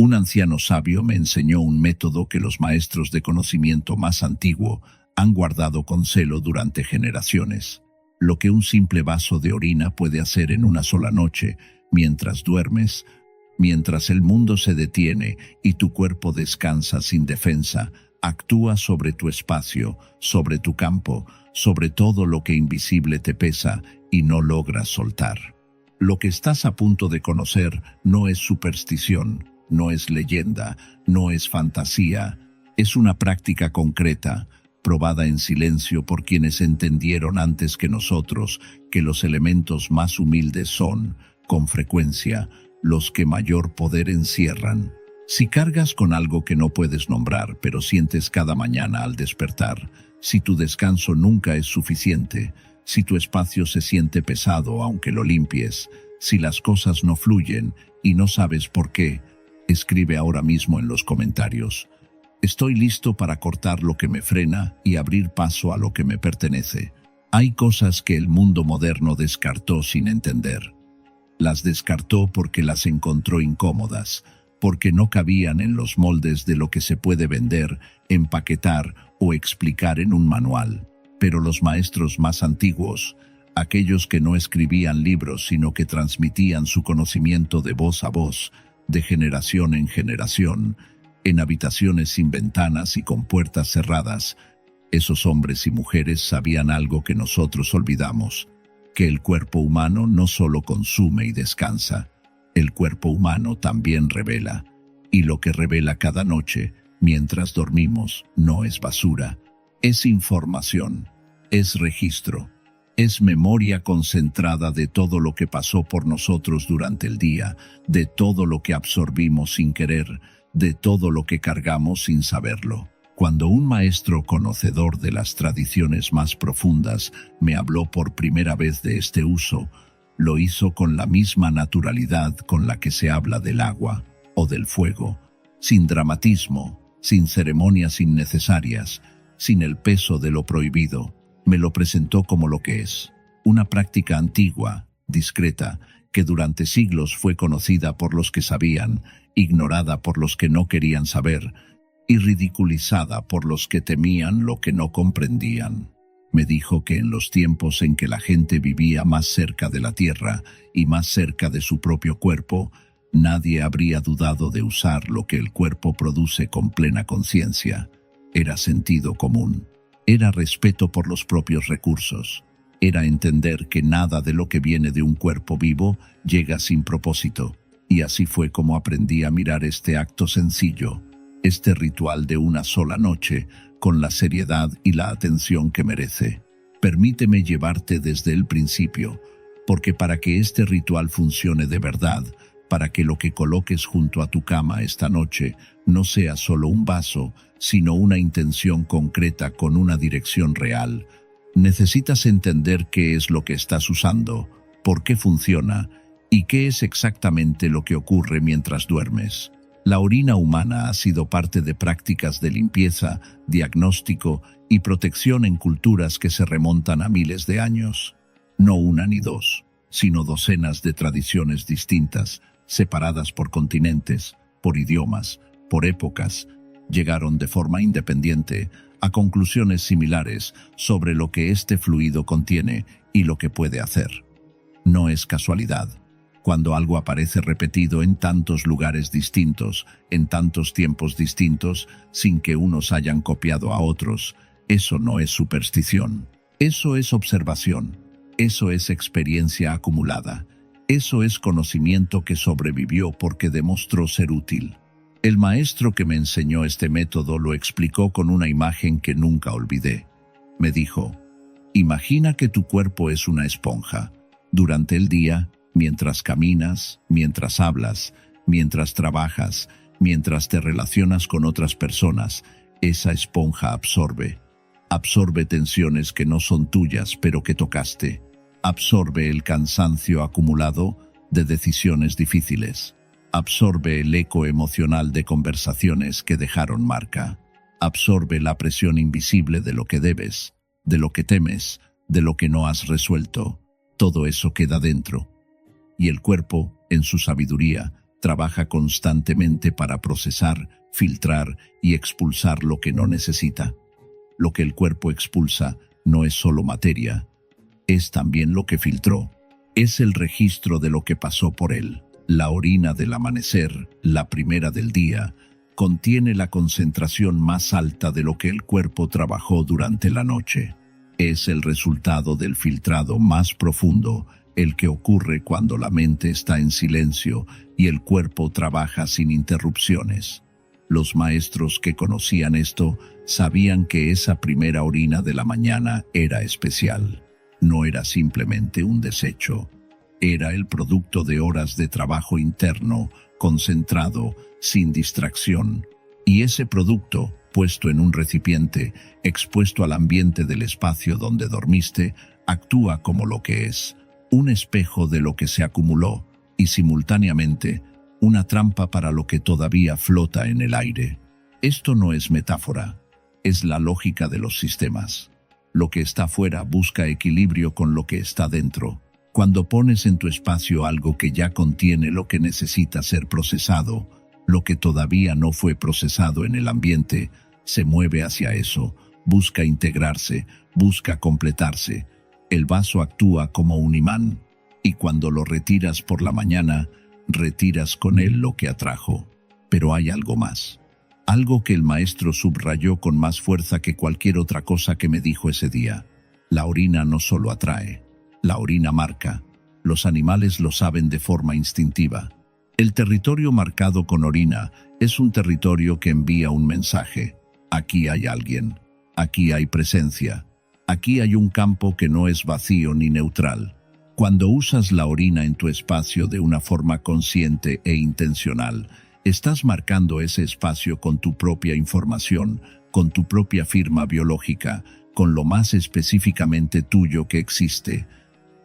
Un anciano sabio me enseñó un método que los maestros de conocimiento más antiguo han guardado con celo durante generaciones. Lo que un simple vaso de orina puede hacer en una sola noche, mientras duermes, mientras el mundo se detiene y tu cuerpo descansa sin defensa, actúa sobre tu espacio, sobre tu campo, sobre todo lo que invisible te pesa y no logras soltar. Lo que estás a punto de conocer no es superstición, no es leyenda, no es fantasía, es una práctica concreta, probada en silencio por quienes entendieron antes que nosotros que los elementos más humildes son, con frecuencia, los que mayor poder encierran. Si cargas con algo que no puedes nombrar, pero sientes cada mañana al despertar, si tu descanso nunca es suficiente, si tu espacio se siente pesado aunque lo limpies, si las cosas no fluyen y no sabes por qué, escribe ahora mismo en los comentarios. Estoy listo para cortar lo que me frena y abrir paso a lo que me pertenece. Hay cosas que el mundo moderno descartó sin entender. Las descartó porque las encontró incómodas, porque no cabían en los moldes de lo que se puede vender, empaquetar o explicar en un manual. Pero los maestros más antiguos, aquellos que no escribían libros sino que transmitían su conocimiento de voz a voz, de generación en generación, en habitaciones sin ventanas y con puertas cerradas, esos hombres y mujeres sabían algo que nosotros olvidamos, que el cuerpo humano no solo consume y descansa, el cuerpo humano también revela, y lo que revela cada noche, mientras dormimos, no es basura, es información, es registro, es memoria concentrada de todo lo que pasó por nosotros durante el día, de todo lo que absorbimos sin querer, de todo lo que cargamos sin saberlo. Cuando un maestro conocedor de las tradiciones más profundas me habló por primera vez de este uso, lo hizo con la misma naturalidad con la que se habla del agua o del fuego, sin dramatismo, sin ceremonias innecesarias, sin el peso de lo prohibido. Me lo presentó como lo que es, una práctica antigua, discreta, que durante siglos fue conocida por los que sabían, ignorada por los que no querían saber, y ridiculizada por los que temían lo que no comprendían. Me dijo que en los tiempos en que la gente vivía más cerca de la tierra y más cerca de su propio cuerpo, nadie habría dudado de usar lo que el cuerpo produce con plena conciencia. Era sentido común, era respeto por los propios recursos, era entender que nada de lo que viene de un cuerpo vivo llega sin propósito, y así fue como aprendí a mirar este acto sencillo, este ritual de una sola noche, con la seriedad y la atención que merece. Permíteme llevarte desde el principio, porque para que este ritual funcione de verdad, para que lo que coloques junto a tu cama esta noche no sea solo un vaso, sino una intención concreta con una dirección real, necesitas entender qué es lo que estás usando, por qué funciona y qué es exactamente lo que ocurre mientras duermes. La orina humana ha sido parte de prácticas de limpieza, diagnóstico y protección en culturas que se remontan a miles de años. No una ni dos, sino docenas de tradiciones distintas, separadas por continentes, por idiomas, por épocas, llegaron de forma independiente a conclusiones similares sobre lo que este fluido contiene y lo que puede hacer. No es casualidad. Cuando algo aparece repetido en tantos lugares distintos, en tantos tiempos distintos, sin que unos hayan copiado a otros, eso no es superstición. Eso es observación. Eso es experiencia acumulada. Eso es conocimiento que sobrevivió porque demostró ser útil. El maestro que me enseñó este método lo explicó con una imagen que nunca olvidé. Me dijo, imagina que tu cuerpo es una esponja. Durante el día, mientras caminas, mientras hablas, mientras trabajas, mientras te relacionas con otras personas, esa esponja absorbe. Absorbe tensiones que no son tuyas, pero que tocaste. Absorbe el cansancio acumulado de decisiones difíciles. Absorbe el eco emocional de conversaciones que dejaron marca. Absorbe la presión invisible de lo que debes, de lo que temes, de lo que no has resuelto. Todo eso queda dentro. Y el cuerpo, en su sabiduría, Trabaja constantemente para procesar, filtrar y expulsar lo que no necesita. Lo que el cuerpo expulsa no es solo materia, es también lo que filtró. Es el registro de lo que pasó por él. La orina del amanecer, la primera del día, contiene la concentración más alta de lo que el cuerpo trabajó durante la noche. Es el resultado del filtrado más profundo, el que ocurre cuando la mente está en silencio y el cuerpo trabaja sin interrupciones. Los maestros que conocían esto sabían que esa primera orina de la mañana era especial. No era simplemente un desecho. Era el producto de horas de trabajo interno, concentrado, sin distracción. Y ese producto, puesto en un recipiente, expuesto al ambiente del espacio donde dormiste, actúa como lo que es, un espejo de lo que se acumuló y simultáneamente una trampa para lo que todavía flota en el aire. Esto no es metáfora, es la lógica de los sistemas. Lo que está fuera busca equilibrio con lo que está dentro. Cuando pones en tu espacio algo que ya contiene lo que necesita ser procesado, lo que todavía no fue procesado en el ambiente, se mueve hacia eso, busca integrarse, busca completarse. El vaso actúa como un imán, y cuando lo retiras por la mañana, retiras con él lo que atrajo. Pero hay algo más. Algo que el maestro subrayó con más fuerza que cualquier otra cosa que me dijo ese día. La orina no solo atrae, la orina marca. Los animales lo saben de forma instintiva. El territorio marcado con orina es un territorio que envía un mensaje. Aquí hay alguien, aquí hay presencia, aquí hay un campo que no es vacío ni neutral. Cuando usas la orina en tu espacio de una forma consciente e intencional, estás marcando ese espacio con tu propia información, con tu propia firma biológica, con lo más específicamente tuyo que existe.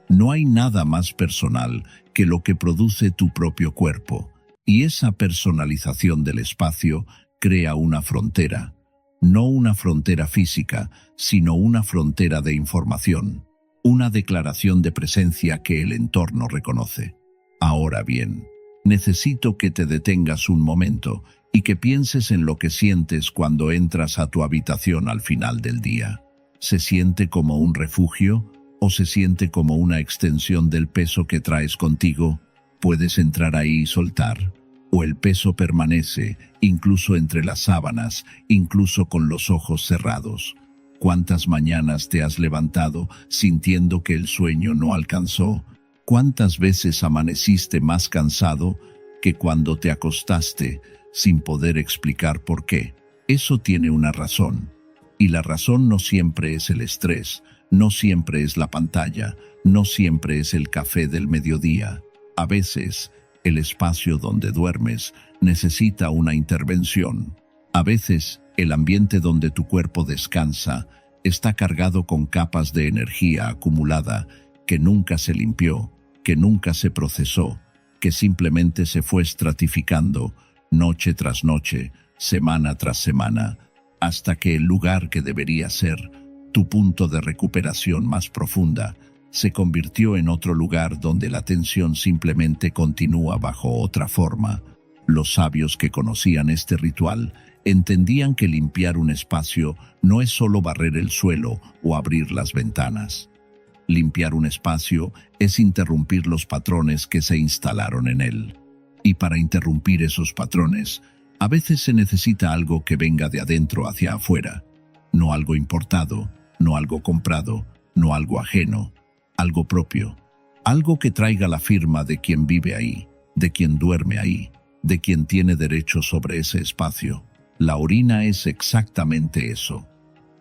No hay nada más personal que lo que produce tu propio cuerpo, y esa personalización del espacio crea una frontera. No una frontera física, sino una frontera de información, una declaración de presencia que el entorno reconoce. Ahora bien, necesito que te detengas un momento y que pienses en lo que sientes cuando entras a tu habitación al final del día. ¿Se siente como un refugio o se siente como una extensión del peso que traes contigo? Puedes entrar ahí y soltar, o el peso permanece, incluso entre las sábanas, incluso con los ojos cerrados. ¿Cuántas mañanas te has levantado sintiendo que el sueño no alcanzó? ¿Cuántas veces amaneciste más cansado que cuando te acostaste sin poder explicar por qué? Eso tiene una razón. Y la razón no siempre es el estrés, no siempre es la pantalla, no siempre es el café del mediodía. A veces, el espacio donde duermes necesita una intervención. A veces, el ambiente donde tu cuerpo descansa está cargado con capas de energía acumulada que nunca se limpió, que nunca se procesó, que simplemente se fue estratificando noche tras noche, semana tras semana, hasta que el lugar que debería ser tu punto de recuperación más profunda se convirtió en otro lugar donde la tensión simplemente continúa bajo otra forma. Los sabios que conocían este ritual entendían que limpiar un espacio no es solo barrer el suelo o abrir las ventanas. Limpiar un espacio es interrumpir los patrones que se instalaron en él. Y para interrumpir esos patrones, a veces se necesita algo que venga de adentro hacia afuera. No algo importado, no algo comprado, no algo ajeno, algo propio. Algo que traiga la firma de quien vive ahí, de quien duerme ahí, de quien tiene derecho sobre ese espacio. La orina es exactamente eso.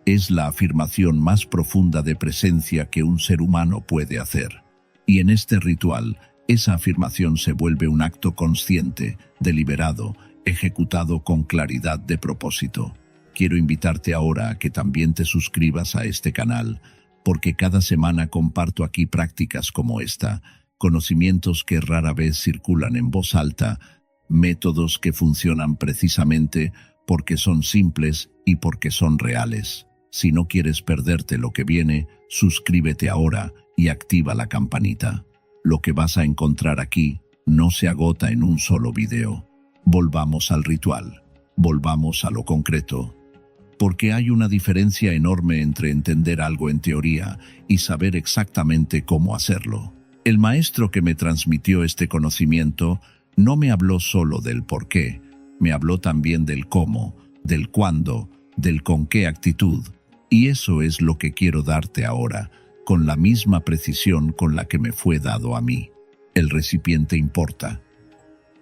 Es la afirmación más profunda de presencia que un ser humano puede hacer. Y en este ritual, esa afirmación se vuelve un acto consciente, deliberado, ejecutado con claridad de propósito. Quiero invitarte ahora a que también te suscribas a este canal, porque cada semana comparto aquí prácticas como esta, conocimientos que rara vez circulan en voz alta, métodos que funcionan precisamente porque son simples y porque son reales. Si no quieres perderte lo que viene, suscríbete ahora y activa la campanita. Lo que vas a encontrar aquí no se agota en un solo video. Volvamos al ritual, volvamos a lo concreto. Porque hay una diferencia enorme entre entender algo en teoría y saber exactamente cómo hacerlo. El maestro que me transmitió este conocimiento no me habló solo del por qué, me habló también del cómo, del cuándo, del con qué actitud. Y eso es lo que quiero darte ahora, con la misma precisión con la que me fue dado a mí. El recipiente importa.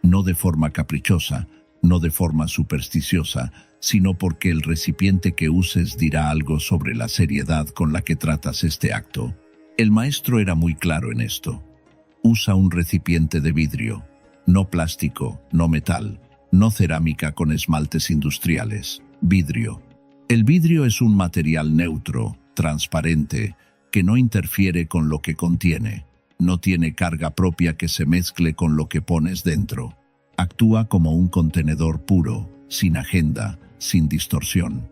No de forma caprichosa, no de forma supersticiosa, sino porque el recipiente que uses dirá algo sobre la seriedad con la que tratas este acto. El maestro era muy claro en esto. Usa un recipiente de vidrio, no plástico, no metal, no cerámica con esmaltes industriales, vidrio. El vidrio es un material neutro, transparente, que no interfiere con lo que contiene, no tiene carga propia que se mezcle con lo que pones dentro. Actúa como un contenedor puro, sin agenda, sin distorsión.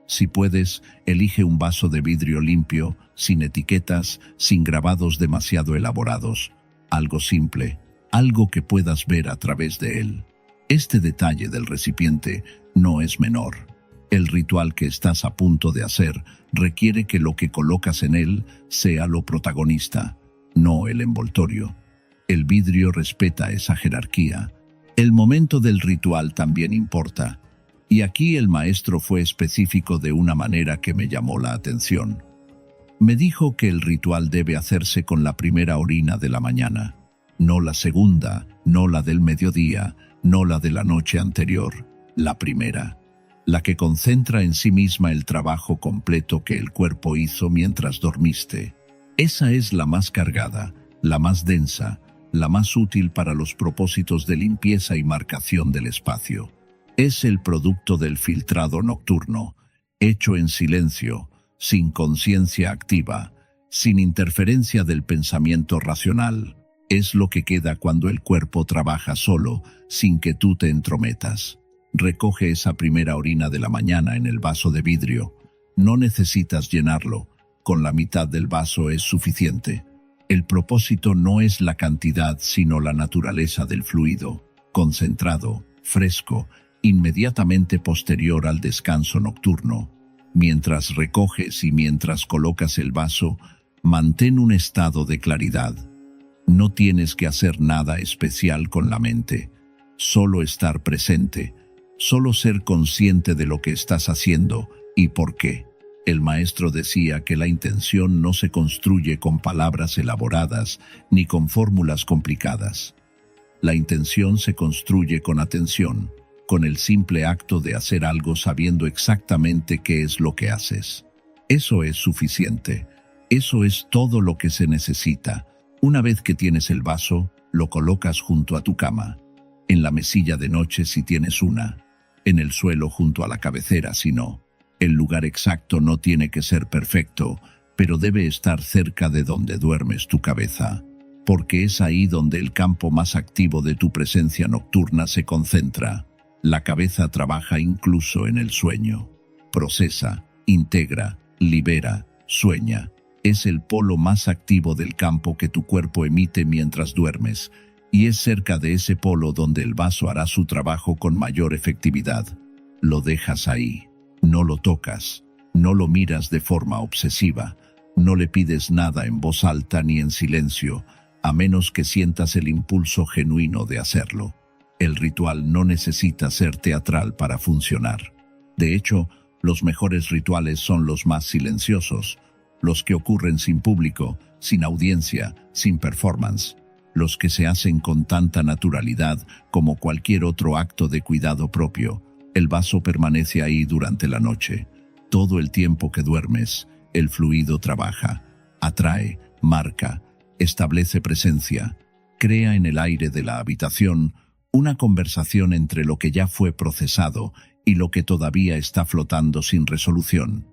Si puedes, elige un vaso de vidrio limpio, sin etiquetas, sin grabados demasiado elaborados. Algo simple, algo que puedas ver a través de él. Este detalle del recipiente no es menor. El ritual que estás a punto de hacer requiere que lo que colocas en él sea lo protagonista, no el envoltorio. El vidrio respeta esa jerarquía. El momento del ritual también importa. Y aquí el maestro fue específico de una manera que me llamó la atención. Me dijo que el ritual debe hacerse con la primera orina de la mañana, no la segunda, no la del mediodía, no la de la noche anterior, la primera, la que concentra en sí misma el trabajo completo que el cuerpo hizo mientras dormiste. Esa es la más cargada, la más densa, la más útil para los propósitos de limpieza y marcación del espacio. Es el producto del filtrado nocturno, hecho en silencio, sin conciencia activa, sin interferencia del pensamiento racional. Es lo que queda cuando el cuerpo trabaja solo, sin que tú te entrometas. Recoge esa primera orina de la mañana en el vaso de vidrio. No necesitas llenarlo, con la mitad del vaso es suficiente. El propósito no es la cantidad, sino la naturaleza del fluido, concentrado, fresco, inmediatamente posterior al descanso nocturno. Mientras recoges y mientras colocas el vaso, mantén un estado de claridad. No tienes que hacer nada especial con la mente, solo estar presente, solo ser consciente de lo que estás haciendo y por qué. El maestro decía que la intención no se construye con palabras elaboradas ni con fórmulas complicadas. La intención se construye con atención, con el simple acto de hacer algo sabiendo exactamente qué es lo que haces. Eso es suficiente. Eso es todo lo que se necesita. Una vez que tienes el vaso, lo colocas junto a tu cama, en la mesilla de noche si tienes una, en el suelo junto a la cabecera si no. El lugar exacto no tiene que ser perfecto, pero debe estar cerca de donde duermes tu cabeza, porque es ahí donde el campo más activo de tu presencia nocturna se concentra. La cabeza trabaja incluso en el sueño. Procesa, integra, libera, sueña. Es el polo más activo del campo que tu cuerpo emite mientras duermes, y es cerca de ese polo donde el vaso hará su trabajo con mayor efectividad. Lo dejas ahí. No lo tocas, no lo miras de forma obsesiva, no le pides nada en voz alta ni en silencio, a menos que sientas el impulso genuino de hacerlo. El ritual no necesita ser teatral para funcionar. De hecho, los mejores rituales son los más silenciosos, los que ocurren sin público, sin audiencia, sin performance, los que se hacen con tanta naturalidad como cualquier otro acto de cuidado propio. El vaso permanece ahí durante la noche. Todo el tiempo que duermes, el fluido trabaja, atrae, marca, establece presencia, crea en el aire de la habitación una conversación entre lo que ya fue procesado y lo que todavía está flotando sin resolución.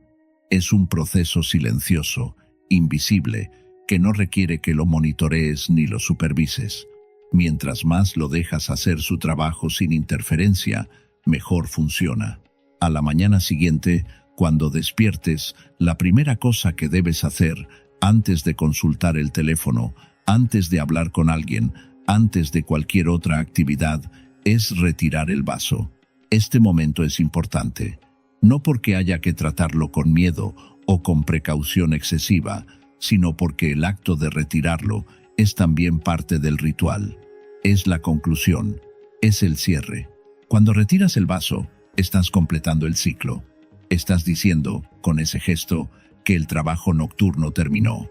Es un proceso silencioso, invisible, que no requiere que lo monitorees ni lo supervises. Mientras más lo dejas hacer su trabajo sin interferencia, mejor funciona. A la mañana siguiente, cuando despiertes, la primera cosa que debes hacer, antes de consultar el teléfono, antes de hablar con alguien, antes de cualquier otra actividad, es retirar el vaso. Este momento es importante, no porque haya que tratarlo con miedo o con precaución excesiva, sino porque el acto de retirarlo es también parte del ritual. Es la conclusión, es el cierre. Cuando retiras el vaso, estás completando el ciclo. Estás diciendo, con ese gesto, que el trabajo nocturno terminó,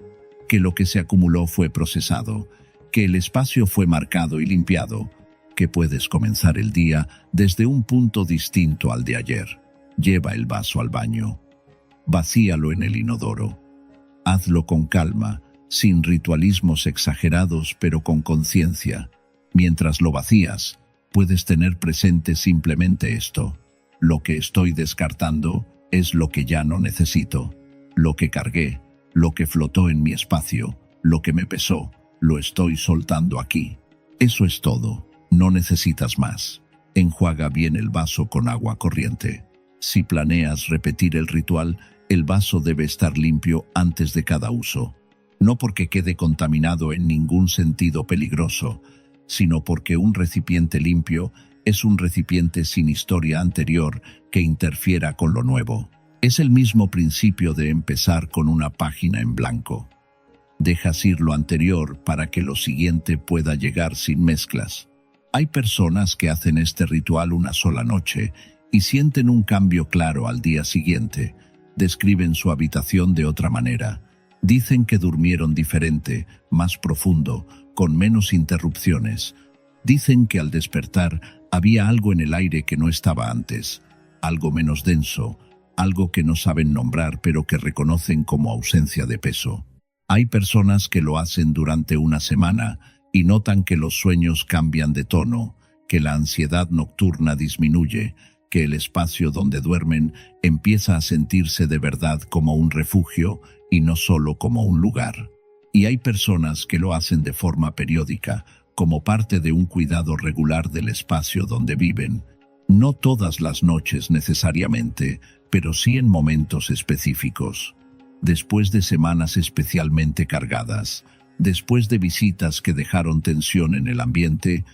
que lo que se acumuló fue procesado, que el espacio fue marcado y limpiado, que puedes comenzar el día desde un punto distinto al de ayer. Lleva el vaso al baño. Vacíalo en el inodoro. Hazlo con calma, sin ritualismos exagerados, pero con conciencia. Mientras lo vacías, puedes tener presente simplemente esto. Lo que estoy descartando es lo que ya no necesito. Lo que cargué, lo que flotó en mi espacio, lo que me pesó, lo estoy soltando aquí. Eso es todo. No necesitas más. Enjuaga bien el vaso con agua corriente. Si planeas repetir el ritual, el vaso debe estar limpio antes de cada uso. No porque quede contaminado en ningún sentido peligroso, sino porque un recipiente limpio es un recipiente sin historia anterior que interfiera con lo nuevo. Es el mismo principio de empezar con una página en blanco. Dejas ir lo anterior para que lo siguiente pueda llegar sin mezclas. Hay personas que hacen este ritual una sola noche y sienten un cambio claro al día siguiente. Describen su habitación de otra manera. Dicen que durmieron diferente, más profundo, con menos interrupciones. Dicen que al despertar había algo en el aire que no estaba antes, algo menos denso, algo que no saben nombrar pero que reconocen como ausencia de peso. Hay personas que lo hacen durante una semana y notan que los sueños cambian de tono, que la ansiedad nocturna disminuye, que el espacio donde duermen empieza a sentirse de verdad como un refugio y no solo como un lugar. Y hay personas que lo hacen de forma periódica, como parte de un cuidado regular del espacio donde viven. No todas las noches necesariamente, pero sí en momentos específicos. Después de semanas especialmente cargadas, después de visitas que dejaron tensión en el ambiente,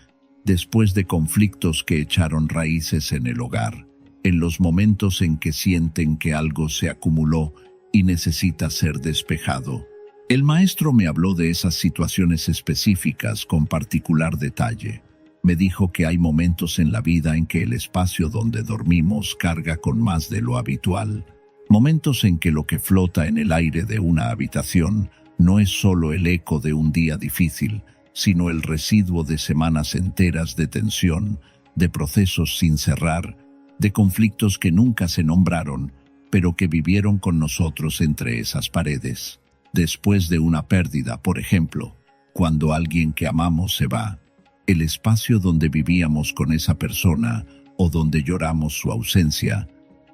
después de conflictos que echaron raíces en el hogar, en los momentos en que sienten que algo se acumuló y necesita ser despejado. El maestro me habló de esas situaciones específicas con particular detalle. Me dijo que hay momentos en la vida en que el espacio donde dormimos carga con más de lo habitual. Momentos en que lo que flota en el aire de una habitación no es solo el eco de un día difícil, sino el residuo de semanas enteras de tensión, de procesos sin cerrar, de conflictos que nunca se nombraron, pero que vivieron con nosotros entre esas paredes. Después de una pérdida, por ejemplo, cuando alguien que amamos se va, el espacio donde vivíamos con esa persona o donde lloramos su ausencia,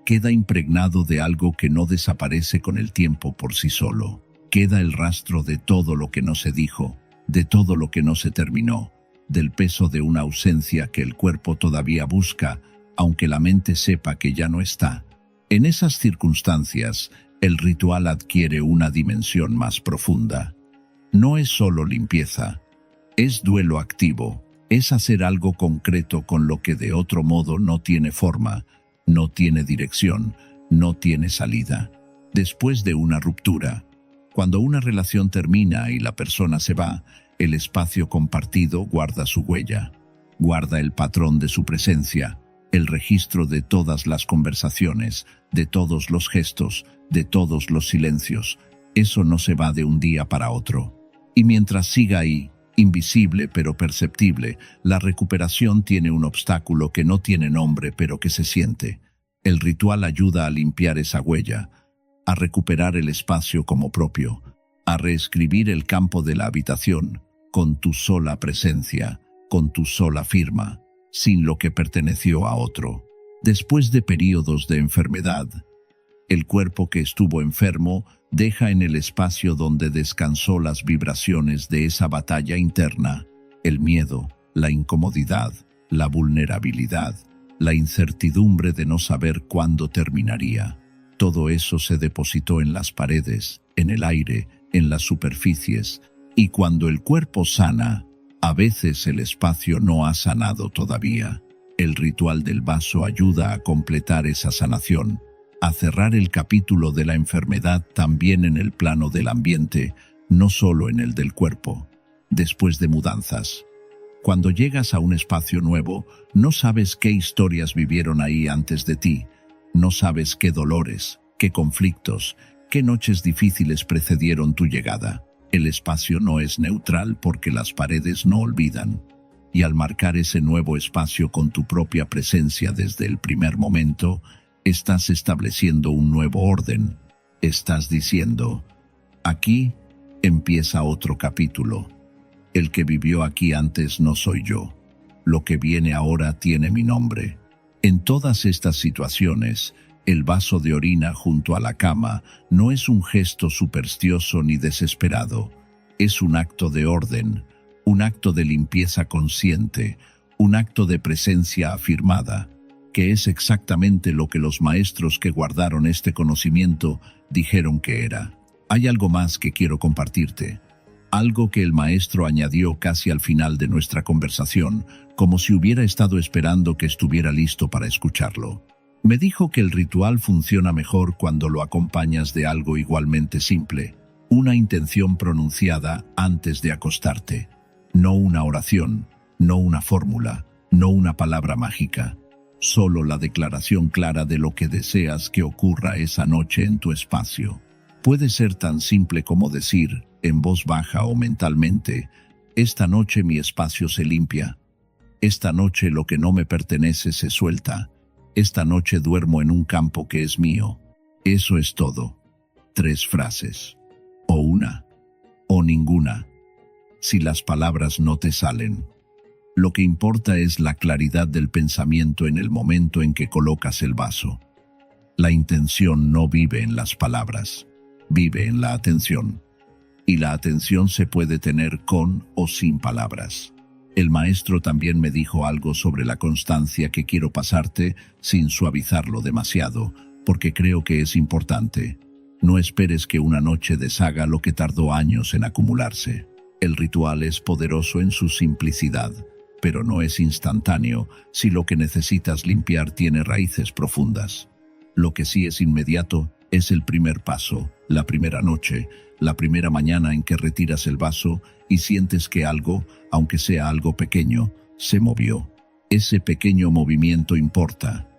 queda impregnado de algo que no desaparece con el tiempo por sí solo. Queda el rastro de todo lo que no se dijo, de todo lo que no se terminó, del peso de una ausencia que el cuerpo todavía busca, aunque la mente sepa que ya no está. En esas circunstancias, el ritual adquiere una dimensión más profunda. No es solo limpieza, es duelo activo, es hacer algo concreto con lo que de otro modo no tiene forma, no tiene dirección, no tiene salida. Después de una ruptura, cuando una relación termina y la persona se va, el espacio compartido guarda su huella, guarda el patrón de su presencia, el registro de todas las conversaciones, de todos los gestos, de todos los silencios. Eso no se va de un día para otro. Y mientras siga ahí, invisible pero perceptible, la recuperación tiene un obstáculo que no tiene nombre pero que se siente. El ritual ayuda a limpiar esa huella, a recuperar el espacio como propio, a reescribir el campo de la habitación con tu sola presencia, con tu sola firma, sin lo que perteneció a otro. Después de períodos de enfermedad, el cuerpo que estuvo enfermo deja en el espacio donde descansó las vibraciones de esa batalla interna, el miedo, la incomodidad, la vulnerabilidad, la incertidumbre de no saber cuándo terminaría. Todo eso se depositó en las paredes, en el aire, en las superficies, y cuando el cuerpo sana, A veces el espacio no ha sanado todavía. El ritual del vaso ayuda a completar esa sanación, a cerrar el capítulo de la enfermedad también en el plano del ambiente, no solo en el del cuerpo. Después de mudanzas. Cuando llegas a un espacio nuevo, no sabes qué historias vivieron ahí antes de ti, no sabes qué dolores, qué conflictos, qué noches difíciles precedieron tu llegada. El espacio no es neutral porque las paredes no olvidan. Y al marcar ese nuevo espacio con tu propia presencia desde el primer momento, estás estableciendo un nuevo orden. Estás diciendo, aquí empieza otro capítulo. El que vivió aquí antes no soy yo. Lo que viene ahora tiene mi nombre. En todas estas situaciones, el vaso de orina junto a la cama no es un gesto supersticioso ni desesperado. Es un acto de orden, un acto de limpieza consciente, un acto de presencia afirmada, que es exactamente lo que los maestros que guardaron este conocimiento dijeron que era. Hay algo más que quiero compartirte. Algo que el maestro añadió casi al final de nuestra conversación, como si hubiera estado esperando que estuviera listo para escucharlo. Me dijo que el ritual funciona mejor cuando lo acompañas de algo igualmente simple, una intención pronunciada antes de acostarte. No una oración, no una fórmula, no una palabra mágica, solo la declaración clara de lo que deseas que ocurra esa noche en tu espacio. Puede ser tan simple como decir, en voz baja o mentalmente, esta noche mi espacio se limpia, esta noche lo que no me pertenece se suelta, esta noche duermo en un campo que es mío. Eso es todo. 3 frases. O una. O ninguna. Si las palabras no te salen. Lo que importa es la claridad del pensamiento en el momento en que colocas el vaso. La intención no vive en las palabras, vive en la atención. Y la atención se puede tener con o sin palabras. El maestro también me dijo algo sobre la constancia que quiero pasarte sin suavizarlo demasiado, porque creo que es importante. No esperes que una noche deshaga lo que tardó años en acumularse. El ritual es poderoso en su simplicidad, pero no es instantáneo si lo que necesitas limpiar tiene raíces profundas. Lo que sí es inmediato es el primer paso, la primera noche, la primera mañana en que retiras el vaso y sientes que algo, aunque sea algo pequeño, se movió. Ese pequeño movimiento importa,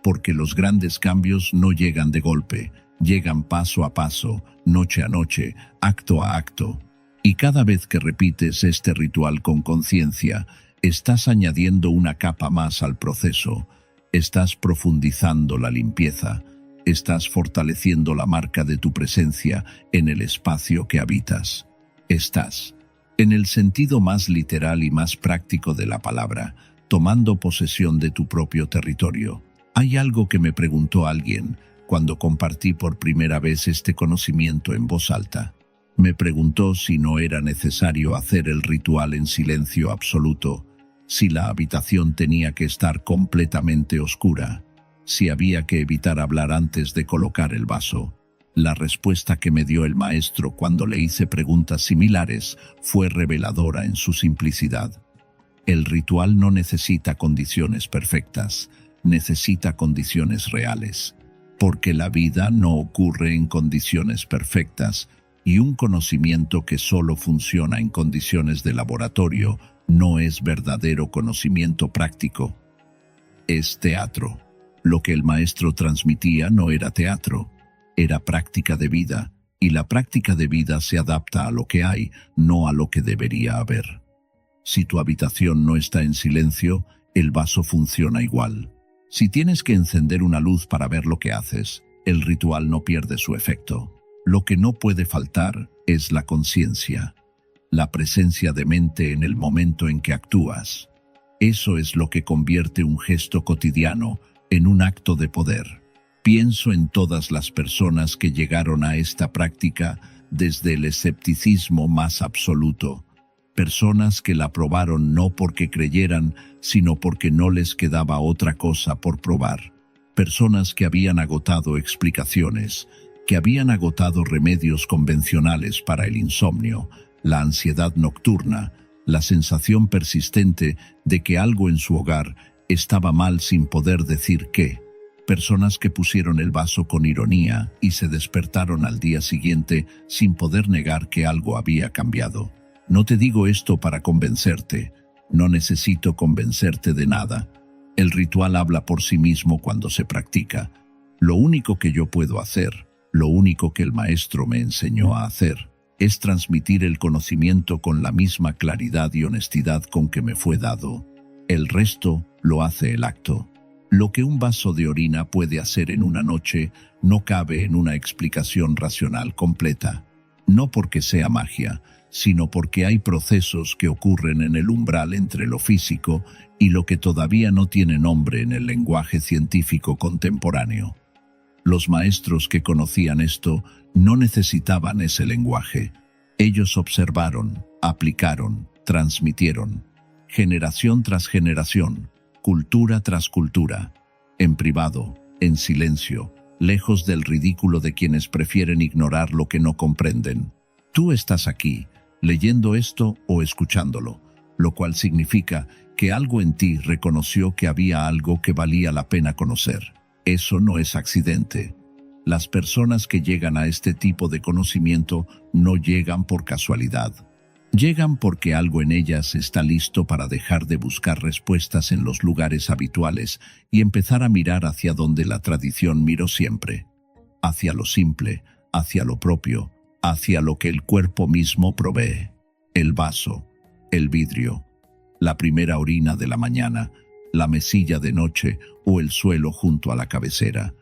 porque los grandes cambios no llegan de golpe, llegan paso a paso, noche a noche, acto a acto. Y cada vez que repites este ritual con conciencia, estás añadiendo una capa más al proceso, estás profundizando la limpieza, estás fortaleciendo la marca de tu presencia en el espacio que habitas. Estás, en el sentido más literal y más práctico de la palabra, tomando posesión de tu propio territorio. Hay algo que me preguntó alguien cuando compartí por primera vez este conocimiento en voz alta. Me preguntó si no era necesario hacer el ritual en silencio absoluto, si la habitación tenía que estar completamente oscura, si había que evitar hablar antes de colocar el vaso. La respuesta que me dio el maestro cuando le hice preguntas similares fue reveladora en su simplicidad. El ritual no necesita condiciones perfectas, necesita condiciones reales, porque la vida no ocurre en condiciones perfectas, y un conocimiento que solo funciona en condiciones de laboratorio no es verdadero conocimiento práctico. Es teatro. Lo que el maestro transmitía no era teatro, era práctica de vida, y la práctica de vida se adapta a lo que hay, no a lo que debería haber. Si tu habitación no está en silencio, el vaso funciona igual. Si tienes que encender una luz para ver lo que haces, el ritual no pierde su efecto. Lo que no puede faltar es la conciencia, la presencia de mente en el momento en que actúas. Eso es lo que convierte un gesto cotidiano en un acto de poder. Pienso en todas las personas que llegaron a esta práctica desde el escepticismo más absoluto. Personas que la probaron no porque creyeran, sino porque no les quedaba otra cosa por probar. Personas que habían agotado explicaciones, que habían agotado remedios convencionales para el insomnio, la ansiedad nocturna, la sensación persistente de que algo en su hogar estaba mal sin poder decir qué. Personas que pusieron el vaso con ironía y se despertaron al día siguiente sin poder negar que algo había cambiado. No te digo esto para convencerte, no necesito convencerte de nada. El ritual habla por sí mismo cuando se practica. Lo único que yo puedo hacer, lo único que el maestro me enseñó a hacer, es transmitir el conocimiento con la misma claridad y honestidad con que me fue dado. El resto lo hace el acto. Lo que un vaso de orina puede hacer en una noche no cabe en una explicación racional completa. No porque sea magia, sino porque hay procesos que ocurren en el umbral entre lo físico y lo que todavía no tiene nombre en el lenguaje científico contemporáneo. Los maestros que conocían esto no necesitaban ese lenguaje. Ellos observaron, aplicaron, transmitieron, generación tras generación, cultura tras cultura, en privado, en silencio, lejos del ridículo de quienes prefieren ignorar lo que no comprenden. Tú estás aquí, leyendo esto o escuchándolo, lo cual significa que algo en ti reconoció que había algo que valía la pena conocer. Eso no es accidente. Las personas que llegan a este tipo de conocimiento no llegan por casualidad. Llegan porque algo en ellas está listo para dejar de buscar respuestas en los lugares habituales y empezar a mirar hacia donde la tradición miró siempre. Hacia lo simple, hacia lo propio, hacia lo que el cuerpo mismo provee. El vaso, el vidrio, la primera orina de la mañana, la mesilla de noche o el suelo junto a la cabecera.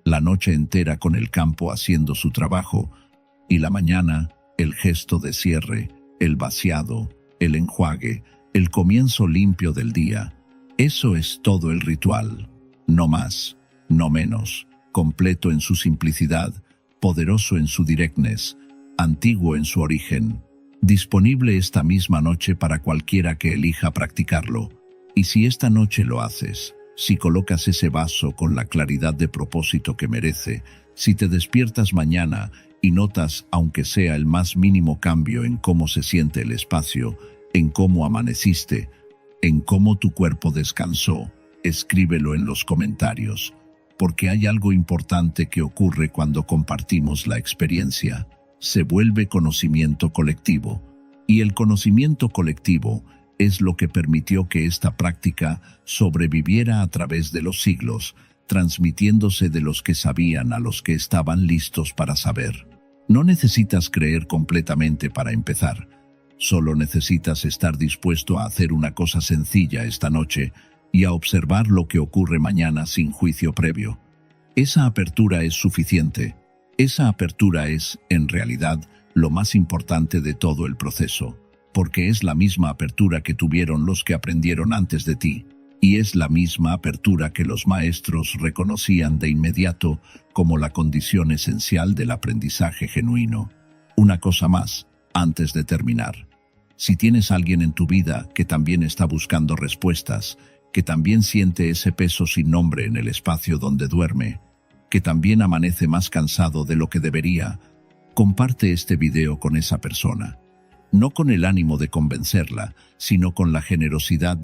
La noche entera con el campo haciendo su trabajo y la mañana, el gesto de cierre, el vaciado, el enjuague, el comienzo limpio del día. Eso es todo el ritual. No más, no menos, completo en su simplicidad, poderoso en su directness, antiguo en su origen, disponible esta misma noche para cualquiera que elija practicarlo. Y si esta noche lo haces, si colocas ese vaso con la claridad de propósito que merece, si te despiertas mañana y notas, aunque sea el más mínimo cambio en cómo se siente el espacio, en cómo amaneciste, en cómo tu cuerpo descansó, escríbelo en los comentarios, porque hay algo importante que ocurre cuando compartimos la experiencia. Se vuelve conocimiento colectivo, y el conocimiento colectivo es lo que permitió que esta práctica sobreviviera a través de los siglos, transmitiéndose de los que sabían a los que estaban listos para saber. No necesitas creer completamente para empezar. Solo necesitas estar dispuesto a hacer una cosa sencilla esta noche y a observar lo que ocurre mañana sin juicio previo. Esa apertura es suficiente. Esa apertura es, en realidad, lo más importante de todo el proceso, porque es la misma apertura que tuvieron los que aprendieron antes de ti, y es la misma apertura que los maestros reconocían de inmediato como la condición esencial del aprendizaje genuino. Una cosa más, antes de terminar. Si tienes alguien en tu vida que también está buscando respuestas, que también siente ese peso sin nombre en el espacio donde duerme, que también amanece más cansado de lo que debería, comparte este video con esa persona. No con el ánimo de convencerla, sino con la generosidad de